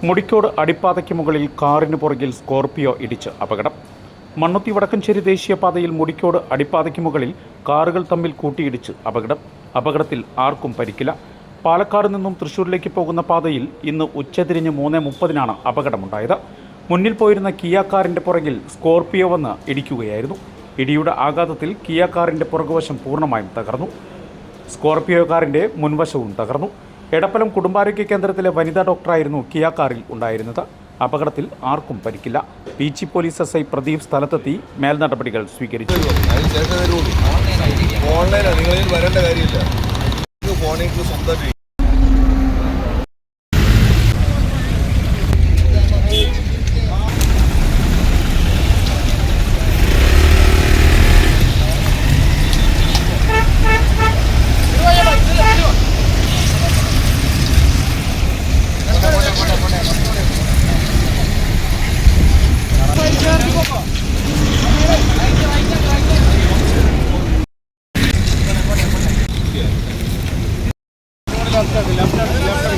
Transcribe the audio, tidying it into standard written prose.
മുടിക്കോട് അടിപ്പാതയ്ക്ക് മുകളിൽ കാറിന് പുറകിൽ സ്കോർപിയോ ഇടിച്ച് അപകടം. മണ്ണുത്തി വടക്കഞ്ചേരി ദേശീയപാതയിൽ മുടിക്കോട് അടിപ്പാതയ്ക്ക് മുകളിൽ കാറുകൾ തമ്മിൽ കൂട്ടിയിടിച്ച് അപകടത്തിൽ ആർക്കും പരിക്കില്ല. പാലക്കാട് നിന്നും തൃശൂരിലേക്ക് പോകുന്ന പാതയിൽ ഇന്ന് ഉച്ചതിരിഞ്ഞ് 3:30 അപകടമുണ്ടായത്. മുന്നിൽ പോയിരുന്ന കിയ കാറിന്റെ പുറകിൽ സ്കോർപിയോ വന്ന് ഇടിക്കുകയായിരുന്നു. ഇടിയുടെ ആഘാതത്തിൽ കിയ കാറിന്റെ പുറകുവശം പൂർണ്ണമായും തകർന്നു. സ്കോർപിയോ കാറിന്റെ മുൻവശവും തകർന്നു. എടപ്പലം കുടുംബാരോഗ്യ കേന്ദ്രത്തിലെ വനിതാ ഡോക്ടറായിരുന്നു കിയ കാറിൽ ഉണ്ടായിരുന്നത്. അപകടത്തിൽ ആർക്കും പരിക്കില്ല. പീച്ചി പോലീസ് SI പ്രദീപ് സ്ഥലത്തെത്തി മേൽനടപടികൾ സ്വീകരിച്ചു. left